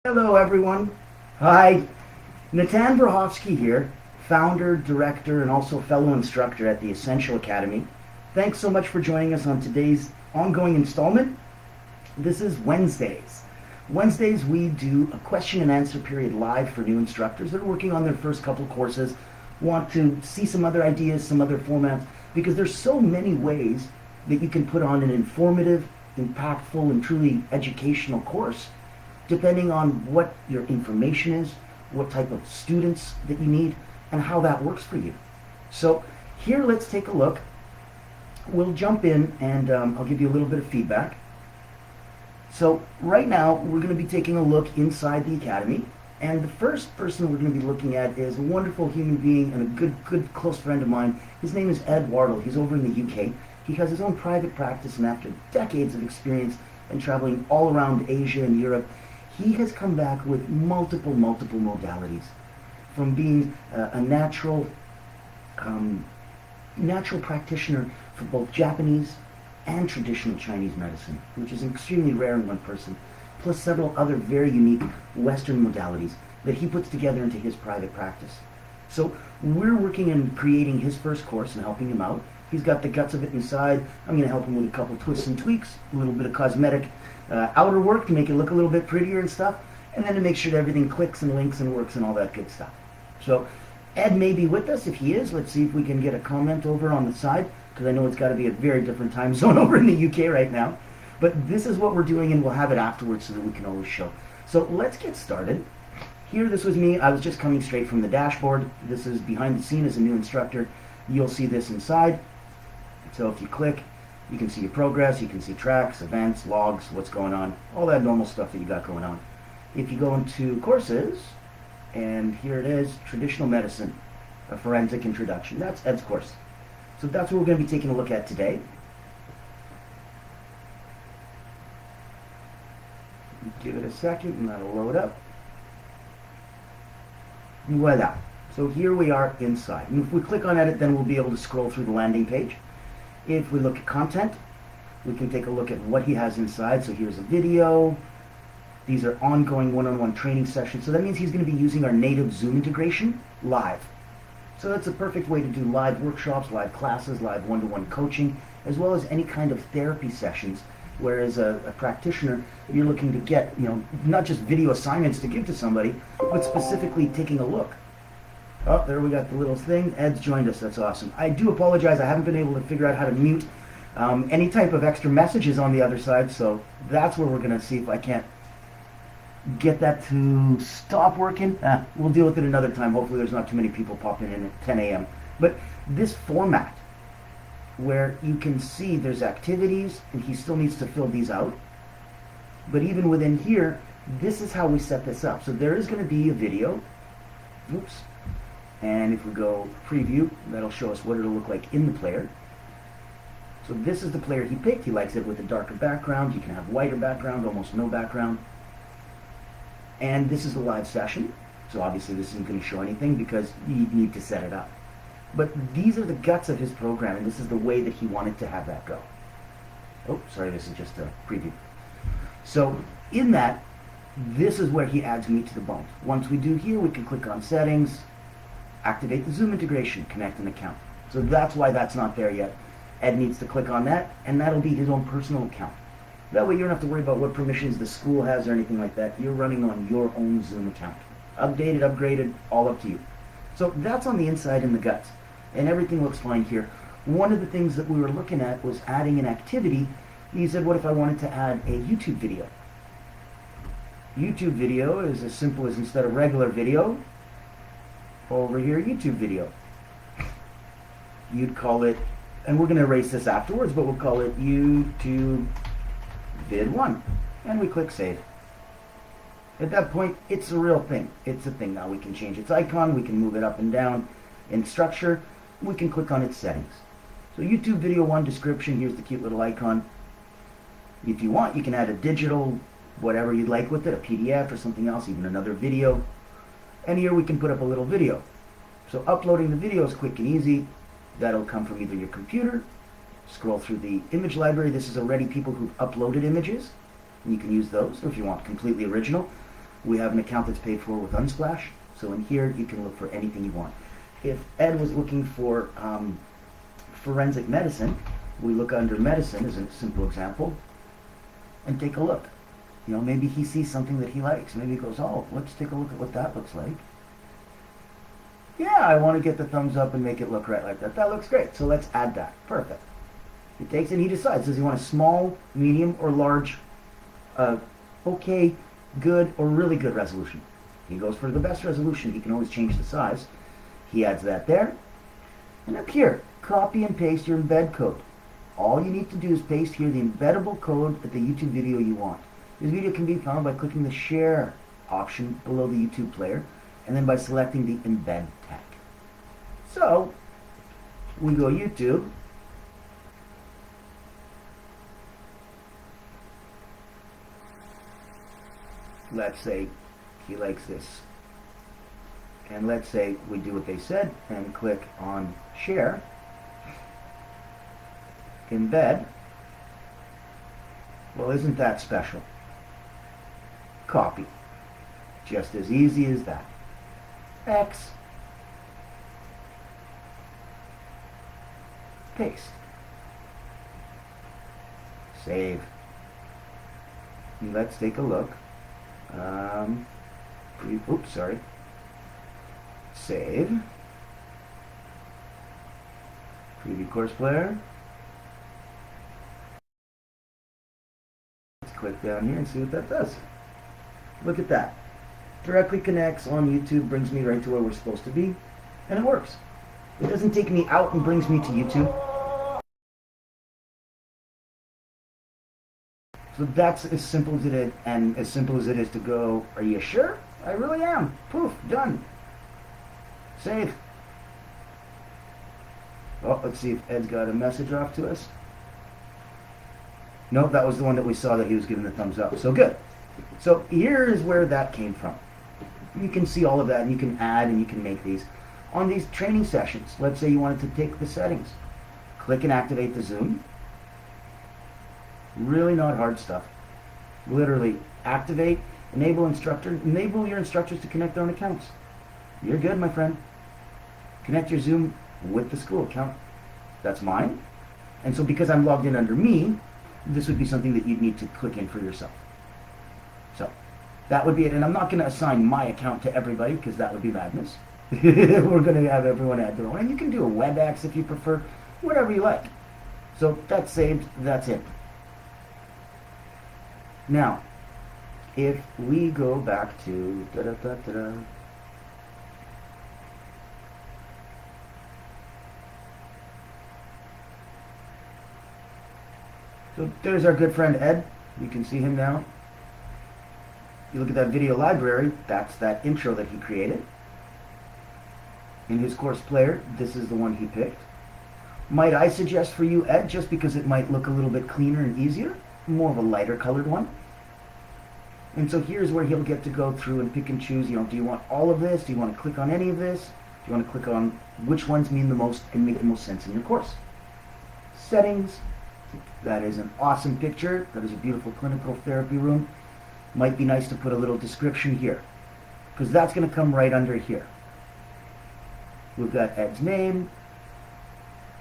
Hello, everyone. Hi, Natan Brahovsky here, founder, director, and also fellow instructor at the Essential Academy. Thanks so much for joining us on today's ongoing installment. This is Wednesdays. Wednesdays, we do a question and answer period live for new instructors that are working on their first couple courses, want to see some other ideas, some other formats, because there's so many ways that you can put on an informative, impactful, and truly educational course depending on what your information is, what type of students that you need, and how that works for you. So here, let's take a look. We'll jump in and I'll give you a little bit of feedback. So right now, we're going to be taking a look inside the Academy. And the first person we're going to be looking at is a wonderful human being and a good close friend of mine. His name is Ed Wardle. He's over in the UK. He has his own private practice, and after decades of experience and traveling all around Asia and Europe, he has come back with multiple modalities, from being a natural practitioner for both Japanese and traditional Chinese medicine, which is extremely rare in one person, plus several other very unique Western modalities that he puts together into his private practice. So we're working on creating his first course and helping him out. He's got the guts of it inside. I'm going to help him with a couple twists and tweaks, a little bit of cosmetic outer work to make it look a little bit prettier and stuff, and then to make sure that everything clicks and links and works and all that good stuff. So Ed may be with us. If he is, let's see if we can get a comment over on the side, because I know it's got to be a very different time zone over in the UK right now. But this is what we're doing, and we'll have it afterwards so that we can always show. So let's get started. Here, this was me. I was just coming straight from the dashboard. This is behind the scene as a new instructor. You'll see this inside. So if you click, you can see your progress, you can see tracks, events, logs, what's going on, all that normal stuff that you got going on. If you go into courses, and here it is, Traditional Medicine, a Forensic Introduction. That's Ed's course. So that's what we're going to be taking a look at today. Give it a second and that'll load up. Voila. So here we are inside. And if we click on edit, then we'll be able to scroll through the landing page. If we look at content, we can take a look at what he has inside. So here's a video. These are ongoing one-on-one training sessions. So that means he's going to be using our native Zoom integration live. So that's a perfect way to do live workshops, live classes, live one-to-one coaching, as well as any kind of therapy sessions. Whereas a practitioner, you're looking to get, not just video assignments to give to somebody, but specifically taking a look. Oh, there we got the little thing. Ed's joined us. That's awesome. I do apologize. I haven't been able to figure out how to mute any type of extra messages on the other side, so that's where we're going to see if I can't get that to stop working. We'll deal with it another time. Hopefully there's not too many people popping in at 10 a.m. But this format, where you can see there's activities, and he still needs to fill these out. But even within here, this is how we set this up. So there is going to be a video. Oops. And if we go preview, that'll show us what it'll look like in the player. So this is the player he picked. He likes it with a darker background. You can have whiter background, almost no background. And this is the live session. So obviously this isn't going to show anything because you need to set it up. But these are the guts of his program, and this is the way that he wanted to have that go. Oh, sorry, this is just a preview. So in that, this is where he adds meat to the bone. Once we do here, we can click on settings, activate the Zoom integration, connect an account. So that's why that's not there yet. Ed needs to click on that, and that'll be his own personal account. That way you don't have to worry about what permissions the school has or anything like that. You're running on your own Zoom account. Updated, upgraded, all up to you. So that's on the inside and the guts. And everything looks fine here. One of the things that we were looking at was adding an activity. He said, what if I wanted to add a YouTube video? YouTube video is as simple as, instead of regular video, over here, YouTube video. You'd call it, and we're going to erase this afterwards, but we'll call it YouTube Vid 1. And we click save. At that point, it's a real thing. It's a thing now. We can change its icon. We can move it up and down in structure. We can click on its settings. So YouTube Video 1 description, here's the cute little icon. If you want, you can add a digital, whatever you'd like with it, a PDF or something else, even another video. And here we can put up a little video. So uploading the video is quick and easy. That'll come from either your computer, scroll through the image library. This is already people who've uploaded images, and you can use those if you want completely original. We have an account that's paid for with Unsplash. So in here, you can look for anything you want. If Ed was looking for forensic medicine, we look under medicine as a simple example and take a look. You know, maybe he sees something that he likes. Maybe he goes, oh, let's take a look at what that looks like. Yeah, I want to get the thumbs up and make it look right like that. That looks great. So let's add that. Perfect. He takes and he decides, does he want a small, medium, or large, okay, good, or really good resolution? He goes for the best resolution. He can always change the size. He adds that there. And up here, copy and paste your embed code. All you need to do is paste here the embeddable code at the YouTube video you want. This video can be found by clicking the share option below the YouTube player and then by selecting the embed tag. So, we go YouTube. Let's say he likes this. And let's say we do what they said and click on share, embed. Well, isn't that special? Copy. Just as easy as that. X. Paste. Save. And let's take a look. Oops, sorry. Save. Preview course player. Let's click down here and see what that does. Look at that. Directly connects on YouTube, brings me right to where we're supposed to be, and it works. It doesn't take me out and brings me to YouTube. So that's as simple as it is, and as simple as it is to go, are you sure? I really am. Poof, done. Save. Oh, let's see if Ed's got a message off to us. Nope, that was the one that we saw that he was giving the thumbs up. So good. So here is where that came from. You can see all of that, and you can add and you can make these. On these training sessions, let's say you wanted to take the settings. Click and activate the zoom. Really not hard stuff. Literally activate, enable your instructors to connect their own accounts. You're good, my friend. Connect your Zoom with the school account. That's mine. And so because I'm logged in under me, this would be something that you'd need to click in for yourself. So that would be it. And I'm not going to assign my account to everybody because that would be madness. We're going to have everyone add their own. And you can do a WebEx if you prefer, whatever you like. So that's saved. That's it. Now, if we go back to so there's our good friend Ed. You can see him now. You look at that video library, that's that intro that he created. In his course player, this is the one he picked. Might I suggest for you, Ed, just because it might look a little bit cleaner and easier, more of a lighter colored one. And so here's where he'll get to go through and pick and choose, do you want all of this? Do you want to click on any of this? Do you want to click on which ones mean the most and make the most sense in your course? Settings. That is an awesome picture. That is a beautiful clinical therapy room. Might be nice to put a little description here, because that's going to come right under here. We've got Ed's name.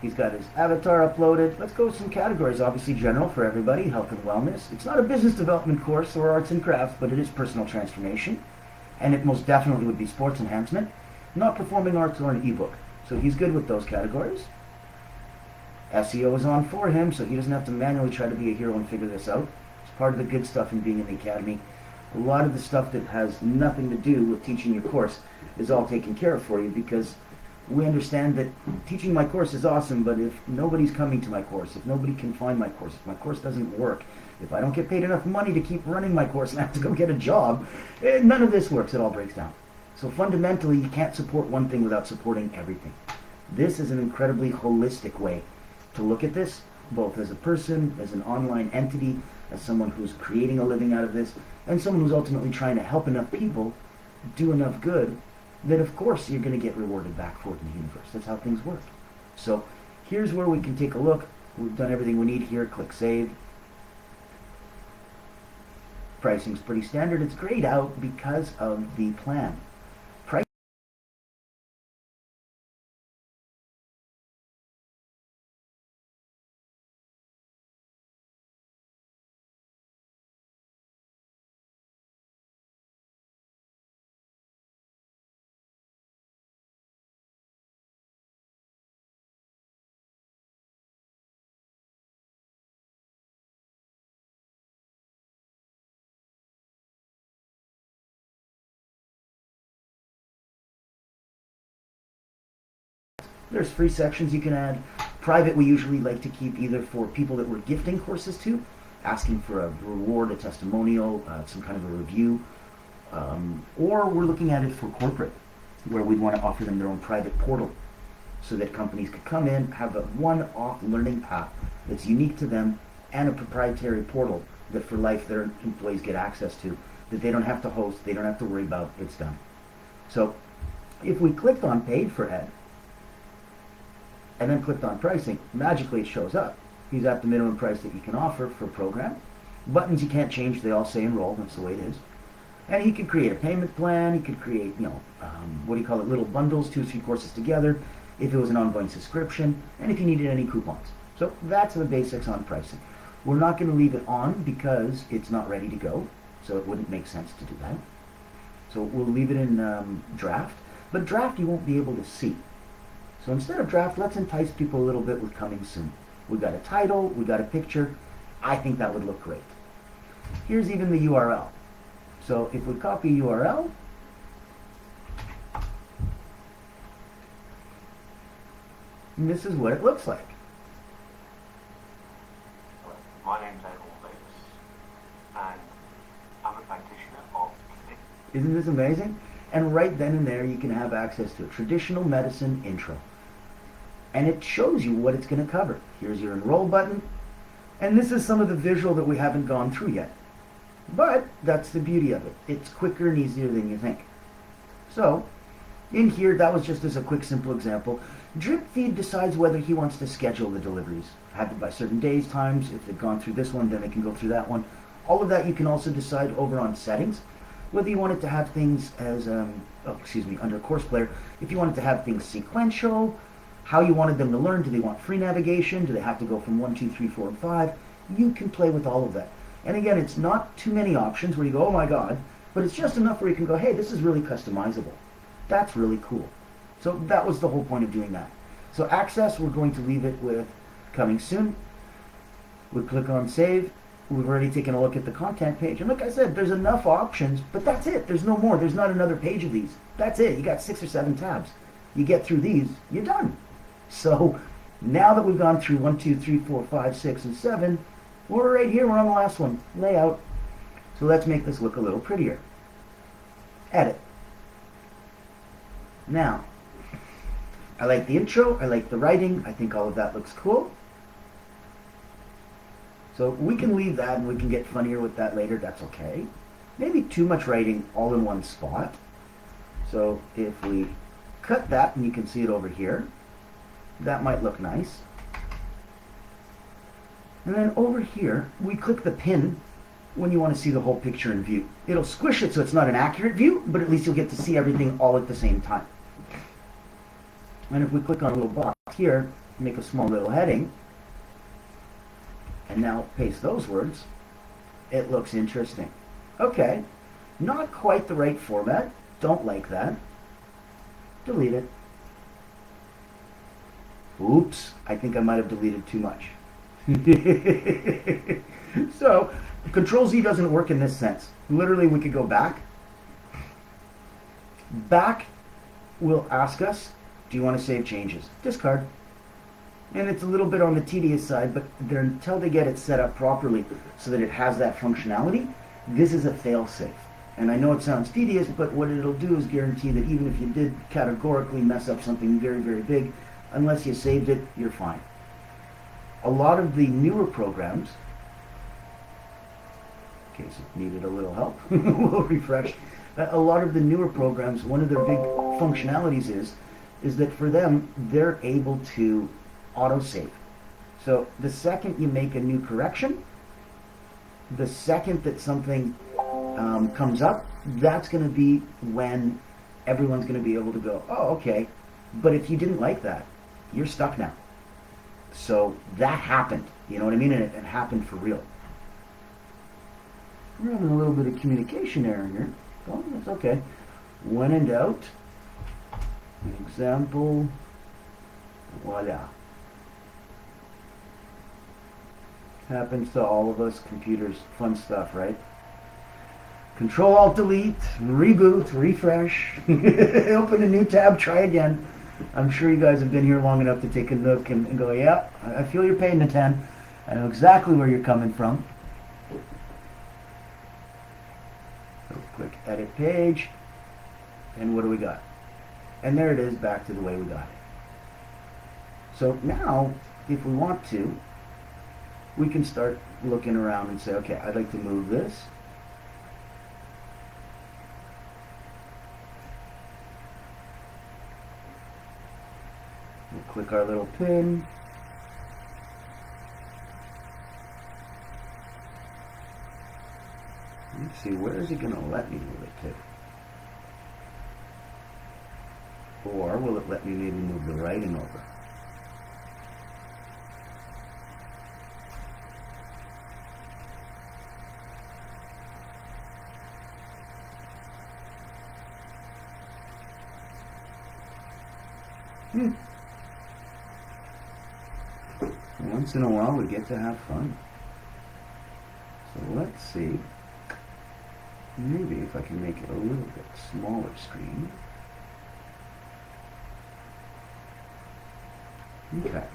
He's got his avatar uploaded. Let's go with some categories. Obviously general for everybody, health and wellness. It's not a business development course or arts and crafts, but it is personal transformation. And it most definitely would be sports enhancement, not performing arts or an ebook. So he's good with those categories. SEO is on for him, so he doesn't have to manually try to be a hero and figure this out. It's part of the good stuff in being in the academy. A lot of the stuff that has nothing to do with teaching your course is all taken care of for you, because we understand that teaching my course is awesome, but if nobody's coming to my course, if nobody can find my course, if my course doesn't work, if I don't get paid enough money to keep running my course and I have to go get a job, none of this works. It all breaks down. So fundamentally, you can't support one thing without supporting everything. This is an incredibly holistic way to look at this, both as a person, as an online entity, as someone who's creating a living out of this, and someone who's ultimately trying to help enough people do enough good that of course you're going to get rewarded back for it in the universe. That's how things work. So here's where we can take a look. We've done everything we need here. Click Save. Pricing's pretty standard. It's grayed out because of the plan. Price There's free sections you can add. Private we usually like to keep either for people that we're gifting courses to, asking for a reward, a testimonial, some kind of a review, or we're looking at it for corporate, where we'd want to offer them their own private portal so that companies could come in, have a one-off learning path that's unique to them, and a proprietary portal that for life their employees get access to, that they don't have to host, they don't have to worry about, it's done. So if we clicked on paid for Ed, and then clicked on pricing, magically it shows up. He's at the minimum price that you can offer for a program. Buttons you can't change, they all say enroll, that's the way it is. And he could create a payment plan, he could create, little bundles, 2 or 3 courses together, if it was an ongoing subscription, and if you needed any coupons. So that's the basics on pricing. We're not going to leave it on because it's not ready to go, so it wouldn't make sense to do that. So we'll leave it in draft, but draft you won't be able to see. So instead of draft, let's entice people a little bit with coming soon. We've got a title, we've got a picture. I think that would look great. Here's even the URL. So if we copy URL, and this is what it looks like. My name's Enroll, and I'm a practitioner of... Isn't this amazing? And right then and there you can have access to a traditional medicine intro. And it shows you what it's going to cover. Here's your enroll button. And this is some of the visual that we haven't gone through yet. But that's the beauty of it. It's quicker and easier than you think. So, in here, that was just as a quick, simple example. Drip Feed decides whether he wants to schedule the deliveries. Have it by certain days, times. If they've gone through this one, then they can go through that one. All of that you can also decide over on settings. Whether you want it to have things as, under Course Player, if you wanted to have things sequential, how you wanted them to learn, do they want free navigation, do they have to go from 1, 2, 3, 4, and 5, you can play with all of that. And again, it's not too many options where you go, oh my god, but it's just enough where you can go, hey, this is really customizable. That's really cool. So that was the whole point of doing that. So access, we're going to leave it with coming soon. We'll click on save. We've already taken a look at the content page. And like I said, there's enough options, but that's it. There's no more. There's not another page of these. That's it. You got 6 or 7 tabs. You get through these, you're done. So now that we've gone through 1, 2, 3, 4, 5, 6, and 7, we're right here. We're on the last one, layout. So let's make this look a little prettier. Edit. Now, I like the intro. I like the writing. I think all of that looks cool. So we can leave that and we can get funnier with that later. That's okay. Maybe too much writing all in one spot. So if we cut that, and you can see it over here, that might look nice. And then over here, we click the pin when you want to see the whole picture in view. It'll squish it so it's not an accurate view, but at least you'll get to see everything all at the same time. And if we click on a little box here, make a small little heading, and now paste those words, it looks interesting. Okay, not quite the right format. Don't like that. Delete it. Oops, I think I might have deleted too much. So, Control-Z doesn't work in this sense. Literally, we could go back. Back will ask us, do you want to save changes? Discard. And it's a little bit on the tedious side, but until they get it set up properly so that it has that functionality, this is a fail-safe. And I know it sounds tedious, but what it'll do is guarantee that even if you did categorically mess up something very, very big, unless you saved it, you're fine. A lot of the newer programs, in case it needed a little help, we'll refresh. A lot of the newer programs, one of their big functionalities is that for them, they're able to autosave. So the second you make a new correction, the second that something comes up, that's going to be when everyone's going to be able to go, oh, okay. But if you didn't like that, you're stuck now. So that happened. You know what I mean? And it happened for real. We're having a little bit of communication error here. Oh, that's okay. When in doubt, example, voila. Happens to all of us, computers, fun stuff, right? Control Alt Delete, reboot, refresh, open a new tab, try again. I'm sure you guys have been here long enough to take a look and go, yeah, I feel your pain, Natan. I know exactly where you're coming from. So click edit page, and what do we got? And there it is, back to the way we got it. So now, if we want to, we can start looking around and say, okay, I'd like to move this. We'll click our little pin. Let's see, where is it going to let me move it to? Or will it let me maybe move the writing over? Once in a while we get to have fun. So let's see. Maybe if I can make it a little bit smaller screen. Okay.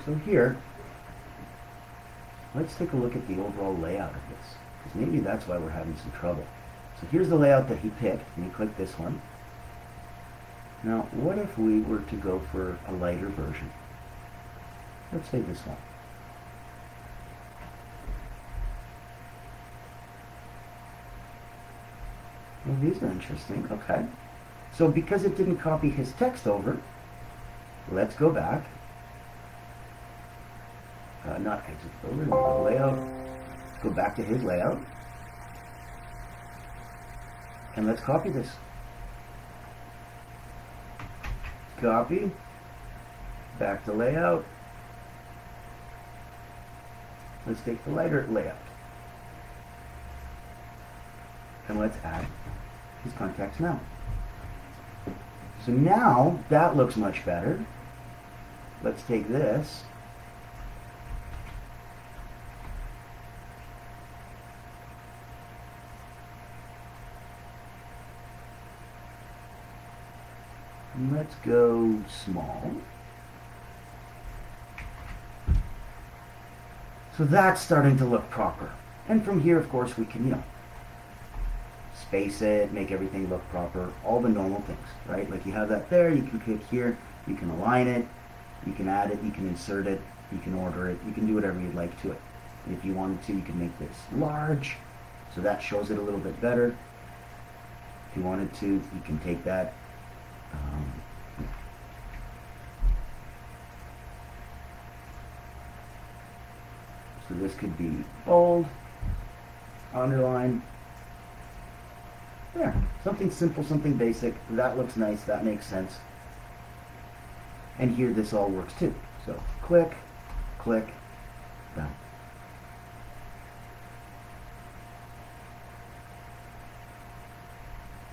So here, let's take a look at the overall layout of this, because maybe that's why we're having some trouble. So here's the layout that he picked, and you click this one. Now, what if we were to go for a lighter version? Let's say this one. Well, these are interesting. Okay. So because it didn't copy his text over, let's go back. Not exit folder, no, layout. Let's go back to his layout. And let's copy this. Copy. Back to layout. Let's take the lighter layout. And let's add his contacts now. So now that looks much better. Let's take this. And let's go small. So that's starting to look proper. And from here, of course, we can, space it, make everything look proper, all the normal things, right? Like you have that there, you can click here, you can align it, you can add it, you can insert it, you can order it, you can do whatever you'd like to it. And if you wanted to, you can make this large, so that shows it a little bit better. If you wanted to, you can take that. So this could be bold, underline. There, something simple, something basic. That looks nice, that makes sense. And here this all works too. So click, click, done.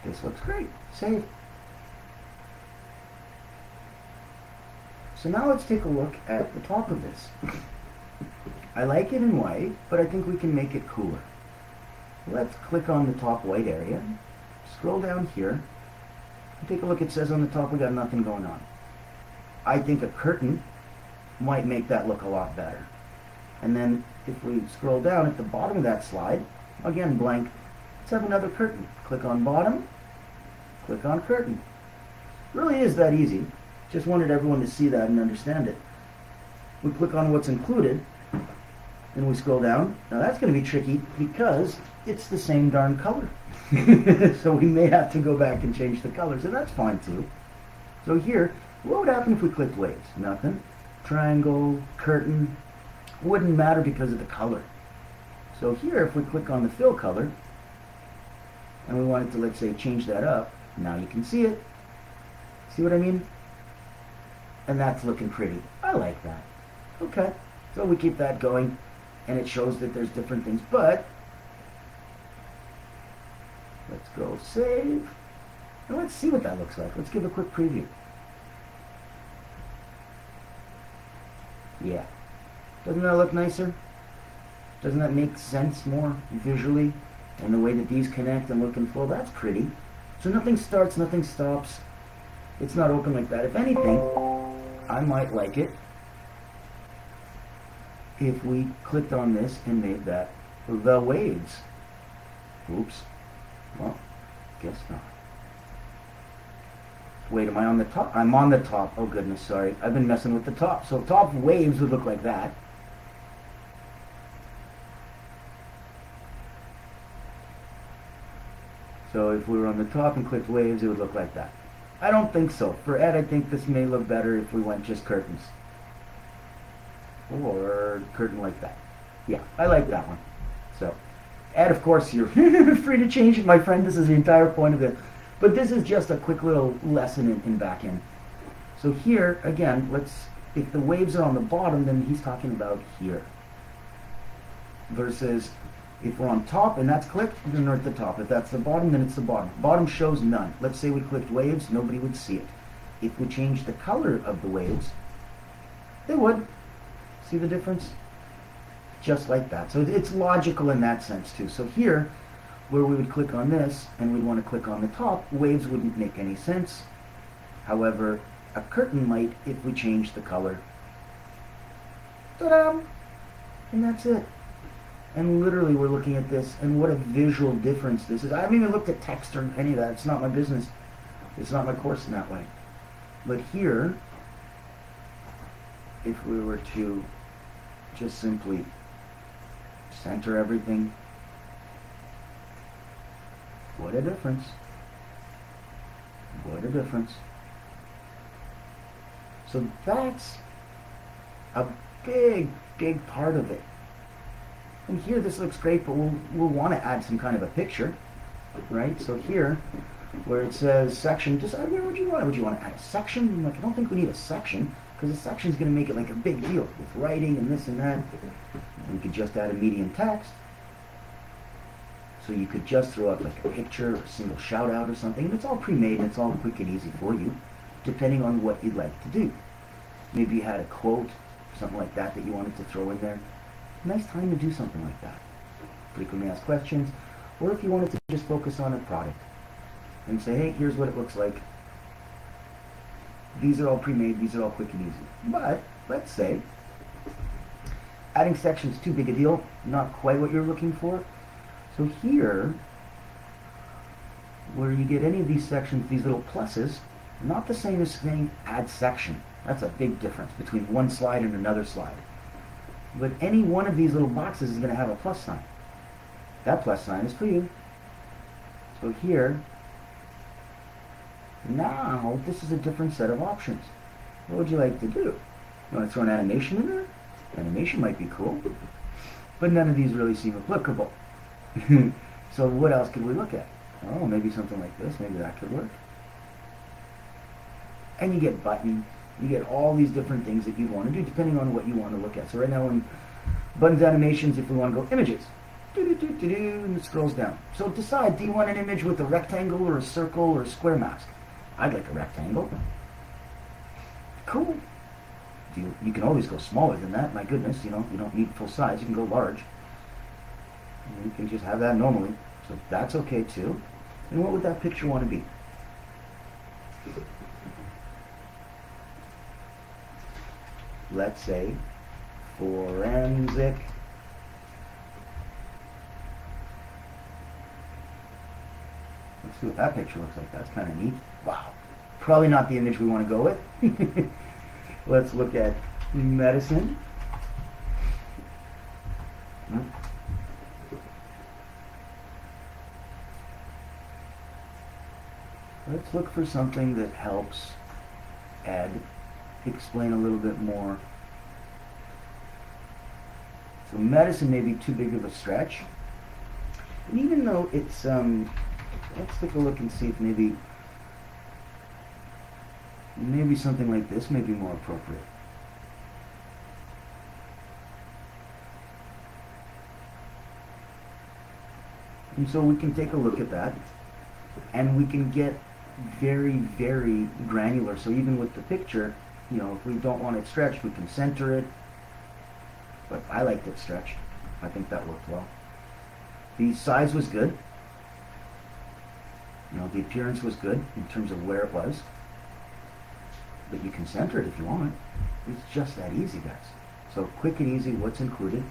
This looks great. Save. So now let's take a look at the top of this. I like it in white, but I think we can make it cooler. Let's click on the top white area, scroll down here, and take a look. It says on the top we got nothing going on. I think a curtain might make that look a lot better. And then if we scroll down at the bottom of that slide, again blank, let's have another curtain. Click on bottom, click on curtain. Really is that easy. Just wanted everyone to see that and understand it. We click on what's included, and we scroll down. Now that's going to be tricky because it's the same darn color. So we may have to go back and change the colors, and that's fine too. So here, what would happen if we clicked waves? Nothing. Triangle, curtain, wouldn't matter because of the color. So here, if we click on the fill color, and we wanted to, let's say, change that up, now you can see it. See what I mean? And that's looking pretty. I like that. Okay, so we keep that going, and it shows that there's different things, but let's go save, and let's see what that looks like. Let's give a quick preview. Yeah. Doesn't that look nicer? Doesn't that make sense more visually? And the way that these connect and look and flow, that's pretty. So nothing starts, nothing stops. It's not open like that. If anything, I might like it if we clicked on this and made that the waves. Oops. Well, guess not. Wait, am I on the top? I'm on the top. Oh goodness, sorry. I've been messing with the top. So top waves would look like that. So if we were on the top and clicked waves, it would look like that. I don't think so. For Ed, I think this may look better if we went just curtains. Or curtain like that. Yeah, I like that one. So, Ed, of course, you're free to change it, my friend. This is the entire point of it. But this is just a quick little lesson in backend. So here, again, if the waves are on the bottom, then he's talking about here. Versus if we're on top and that's clicked, then we're at the top. If that's the bottom, then it's the bottom. Bottom shows none. Let's say we clicked waves, nobody would see it. If we change the color of the waves, they would. See the difference? Just like that. So it's logical in that sense too. So here, where we would click on this and we'd want to click on the top, waves wouldn't make any sense. However, a curtain might if we change the color. Ta-da! And that's it. And literally we're looking at this, and what a visual difference this is. I haven't even looked at text or any of that. It's not my business. It's not my course in that way. But here, if we were to just simply center everything, what a difference. What a difference. So that's a big, big part of it. And here this looks great, but we'll want to add some kind of a picture, right? So here, where it says section, decide where would you want it. Would you want to add a section? I'm like, I don't think we need a section, because a section is going to make it like a big deal with writing and this and that. We could just add a medium text. So you could just throw out like a picture or a single shout out or something. And it's all pre-made and it's all quick and easy for you, depending on what you'd like to do. Maybe you had a quote, something like that you wanted to throw in there. Nice time to do something like that. Frequently asked questions, or if you wanted to just focus on a product and say, hey, here's what it looks like. These are all pre-made, these are all quick and easy. But let's say adding sections too big a deal, not quite what you're looking for. So here, where you get any of these sections, these little pluses, not the same as saying add section. That's a big difference between one slide and another slide. But any one of these little boxes is going to have a plus sign. That plus sign is for you. So here, now this is a different set of options. What would you like to do? You want to throw an animation in there? Animation might be cool. But none of these really seem applicable. So what else could we look at? Oh, maybe something like this. Maybe that could work. And you get button. You get all these different things that you want to do depending on what you want to look at. So right now in buttons animations, if we want to go images, and it scrolls down. So decide, do you want an image with a rectangle or a circle or a square mask? I'd like a rectangle. Cool. You can always go smaller than that. My goodness, you don't need full size. You can go large. And you can just have that normally. So that's okay too. And what would that picture want to be? Let's say forensic let's see what that picture looks like. That's kind of neat. Wow. Probably not the image we want to go with. Let's look at medicine. Let's look for something that helps Ed explain a little bit more. So medicine may be too big of a stretch. And even though it's, let's take a look and see if maybe something like this may be more appropriate. And so we can take a look at that, and we can get very, very granular. So even with the picture, you know, if we don't want it stretched, we can center it. But I liked it stretched. I think that worked well. The size was good. You know, the appearance was good in terms of where it was. But you can center it if you want. It's just that easy, guys. So quick and easy, what's included.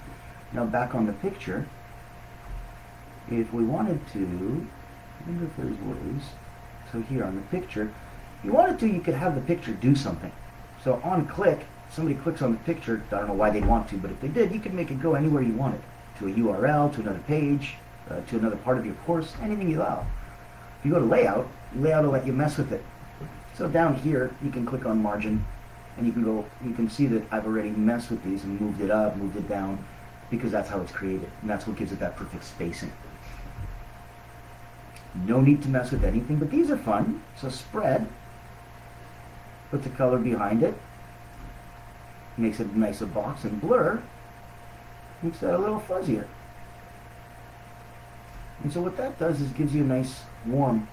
Now back on the picture, if we wanted to, I wonder if there's ways. So here on the picture, if you wanted to, you could have the picture do something. So on click, somebody clicks on the picture, I don't know why they'd want to, but if they did, you could make it go anywhere you wanted. To a URL, to another page, to another part of your course, anything you allow. If you go to layout will let you mess with it. So down here, you can click on margin, and you can see that I've already messed with these and moved it up, moved it down, because that's how it's created, and that's what gives it that perfect spacing. No need to mess with anything, but these are fun. So spread, put the color behind it, makes it a nicer box, and blur makes that a little fuzzier. And so what that does is gives you a nice warm.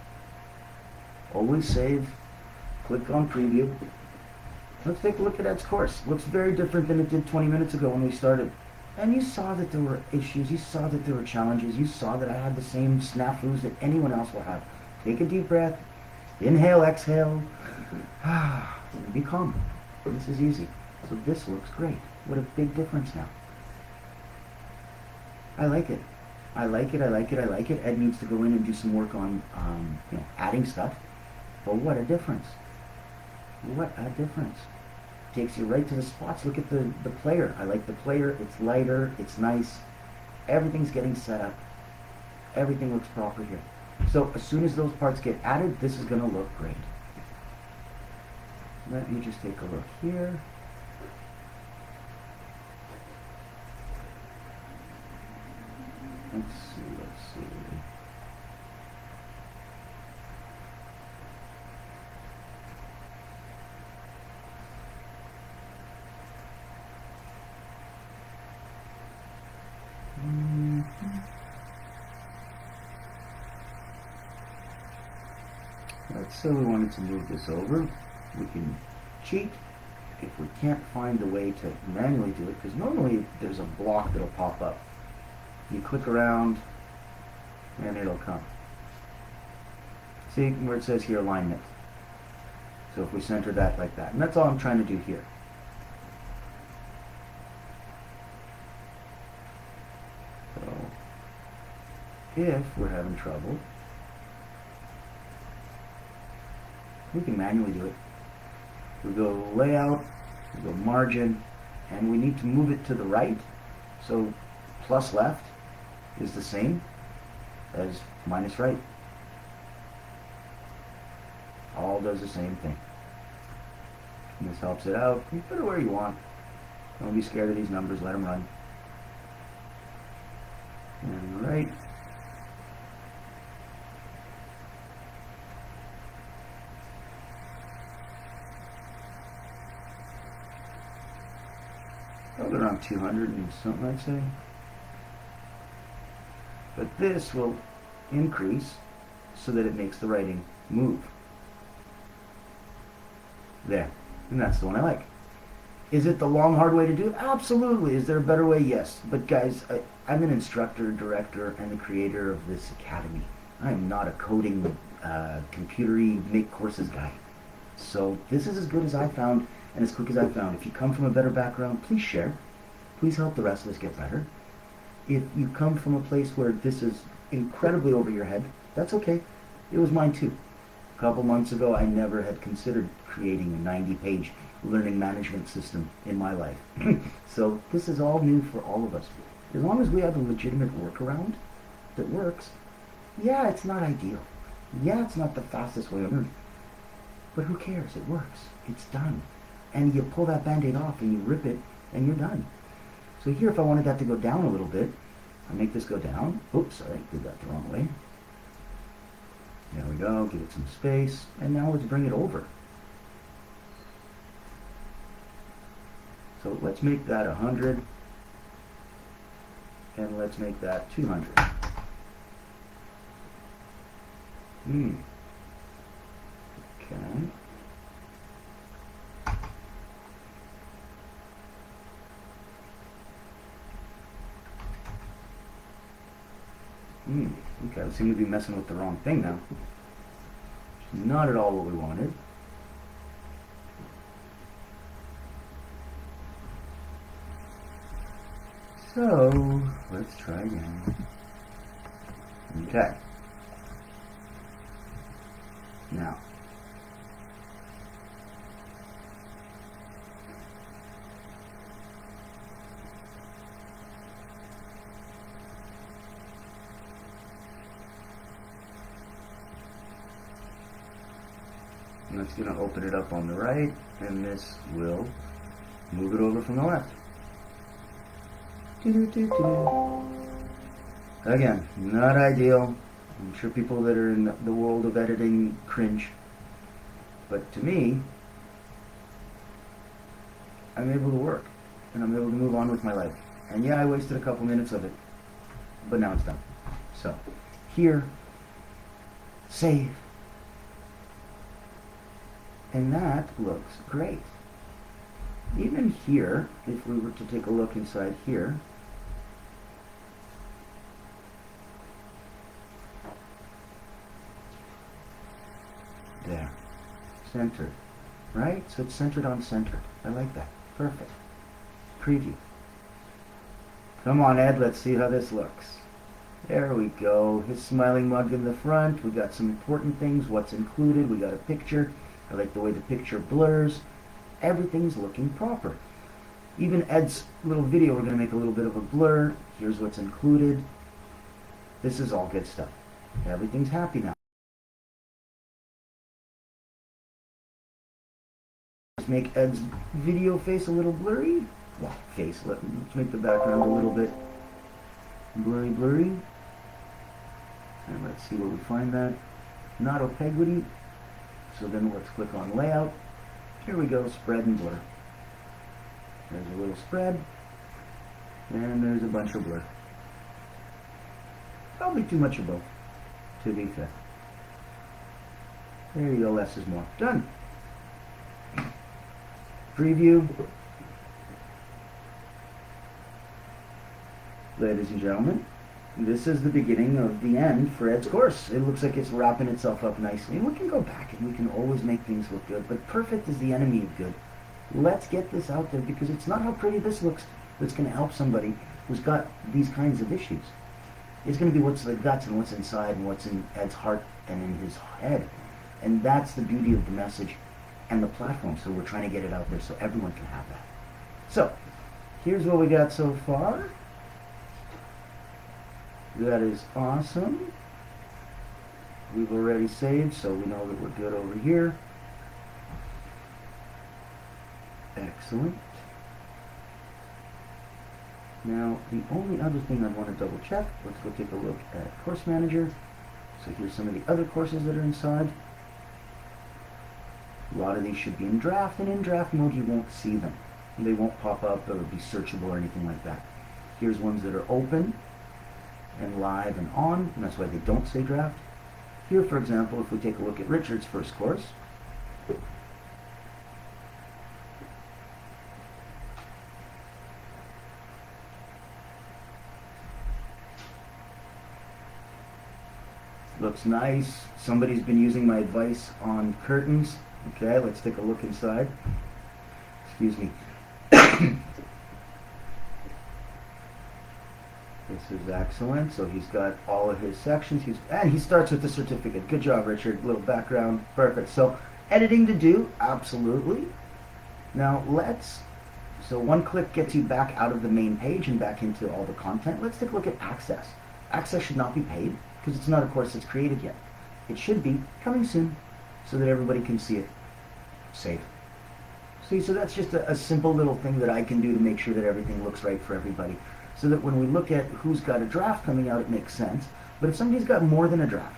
Always save, click on preview. Let's take a look at Ed's course. Looks very different than it did 20 minutes ago when we started. And you saw that there were issues, you saw that there were challenges, you saw that I had the same snafus that anyone else will have. Take a deep breath, inhale, exhale, be calm. This is easy. So this looks great. What a big difference now. I like it. I like it, I like it, I like it. Ed needs to go in and do some work on adding stuff. But what a difference. What a difference. Takes you right to the spots. Look at the player. I like the player. It's lighter. It's nice. Everything's getting set up. Everything looks proper here. So as soon as those parts get added, this is going to look great. Let me just take a look here. Let's see. Let's say we wanted to move this over. We can cheat if we can't find a way to manually do it, because normally there's a block that'll pop up. You click around and it'll come. See where it says here alignment. So if we center that like that, and that's all I'm trying to do here. So if we're having trouble, we can manually do it. We go layout, we go margin, and we need to move it to the right. So plus left is the same as minus right. All does the same thing. And this helps it out. You put it where you want. Don't be scared of these numbers, let them run. And right. Probably around 200 and something, I'd say. But this will increase so that it makes the writing move. There. And that's the one I like. Is it the long, hard way to do it? Absolutely. Is there a better way? Yes. But guys, I'm an instructor, director, and the creator of this academy. I am not a coding, computery, make courses guy. So this is as good as I found and as quick as I found. If you come from a better background, please share. Please help the rest of us get better. If you come from a place where this is incredibly over your head, that's okay. It was mine too. A couple months ago, I never had considered creating a 90-page learning management system in my life. So this is all new for all of us. As long as we have a legitimate workaround that works, yeah, it's not ideal. Yeah, it's not the fastest way on earth. But who cares? It works. It's done. And you pull that Band-Aid off and you rip it and you're done. So here, if I wanted that to go down a little bit, I make this go down. Oops, sorry, did that the wrong way. There we go, give it some space, and now let's bring it over. So let's make that 100, and let's make that 200. Okay. Okay, we seem to be messing with the wrong thing now. Not at all what we wanted. So, let's try again. Okay. Now. And that's going to open it up on the right, and this will move it over from the left. Again, not ideal. I'm sure people that are in the world of editing cringe. But to me, I'm able to work, and I'm able to move on with my life. And yeah, I wasted a couple minutes of it, but now it's done. So, here, save. And that looks great. Even here, if we were to take a look inside here, there, centered, right? So it's centered on centered. I like that. Perfect. Preview. Come on, Ed, let's see how this looks. There we go. His smiling mug in the front. We got some important things. What's included? We got a picture. I like the way the picture blurs. Everything's looking proper. Even Ed's little video, we're going to make a little bit of a blur. Here's what's included. This is all good stuff. Everything's happy now. Let's make Ed's video face a little blurry. Well, face. Let's make the background a little bit blurry. And let's see where we find that. Not opaquity. So then let's click on layout. Here we go, spread and blur. There's a little spread, and there's a bunch of blur. Probably too much of both, to be fair. There you go, less is more. Done. Preview. Ladies and gentlemen, this is the beginning of the end for Ed's course. It looks like it's wrapping itself up nicely. And we can go back and we can always make things look good, but perfect is the enemy of good. Let's get this out there because it's not how pretty this looks that's going to help somebody who's got these kinds of issues. It's going to be what's the guts and what's inside and what's in Ed's heart and in his head. And that's the beauty of the message and the platform. So we're trying to get it out there so everyone can have that. So, here's what we got so far. That is awesome. We've already saved, so we know that we're good over here. Excellent. Now, the only other thing I want to double check, let's go take a look at Course Manager. So here's some of the other courses that are inside. A lot of these should be in draft, and in draft mode you won't see them. They won't pop up or be searchable or anything like that. Here's ones that are open and live and on, and that's why they don't say draft. Here, for example, if we take a look at Richard's first course, looks nice. Somebody's been using my advice on curtains. Okay, let's take a look inside. Excuse me. This is excellent. So he's got all of his sections. And he starts with the certificate. Good job, Richard. Little background. Perfect. So editing to do, absolutely. Now so one click gets you back out of the main page and back into all the content. Let's take a look at access. Access should not be paid because it's not a course that's created yet. It should be coming soon so that everybody can see it. Save. See, so that's just a simple little thing that I can do to make sure that everything looks right for everybody. So that when we look at who's got a draft coming out, it makes sense. But if somebody's got more than a draft,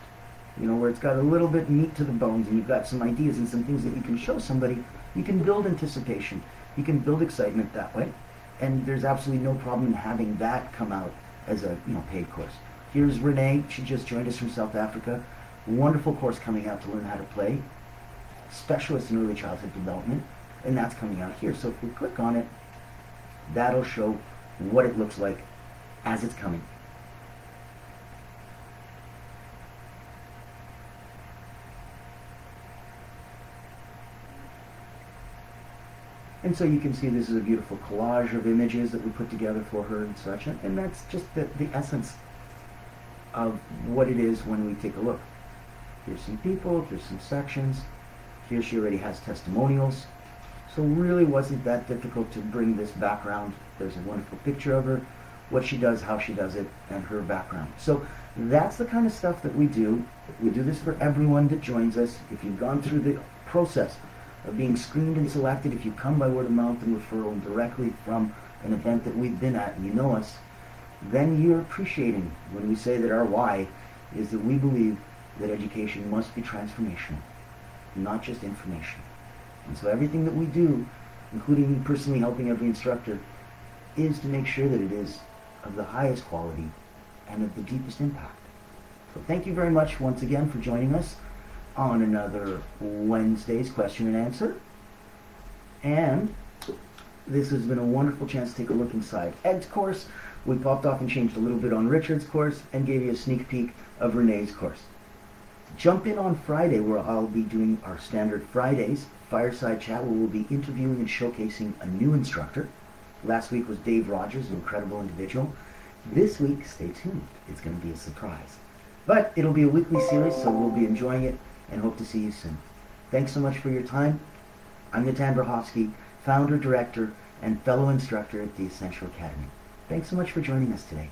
where it's got a little bit meat to the bones and you've got some ideas and some things that you can show somebody, you can build anticipation. You can build excitement that way. And there's absolutely no problem in having that come out as a paid course. Here's Renee. She just joined us from South Africa. Wonderful course coming out to learn how to play. Specialist in early childhood development. And that's coming out here. So if we click on it, that'll show what it looks like as it's coming. And so you can see this is a beautiful collage of images that we put together for her and such. And that's just the essence of what it is when we take a look. Here's some people, here's some sections. Here she already has testimonials. So really wasn't that difficult to bring this background. There's a wonderful picture of her, what she does, how she does it, and her background. So that's the kind of stuff that we do. We do this for everyone that joins us. If you've gone through the process of being screened and selected, if you come by word of mouth and referral directly from an event that we've been at and you know us, then you're appreciating when we say that our why is that we believe that education must be transformational, not just information. And so everything that we do, including me personally helping every instructor, is to make sure that it is of the highest quality and of the deepest impact. So thank you very much once again for joining us on another Wednesday's question and answer. And this has been a wonderful chance to take a look inside Ed's course. We popped off and changed a little bit on Richard's course and gave you a sneak peek of Renee's course. Jump in on Friday where I'll be doing our standard Fridays fireside chat where we'll be interviewing and showcasing a new instructor. Last week was Dave Rogers, an incredible individual. This week, stay tuned. It's going to be a surprise. But it'll be a weekly series, so we'll be enjoying it and hope to see you soon. Thanks so much for your time. I'm Natan Brahofsky, founder, director, and fellow instructor at the Essential Academy. Thanks so much for joining us today.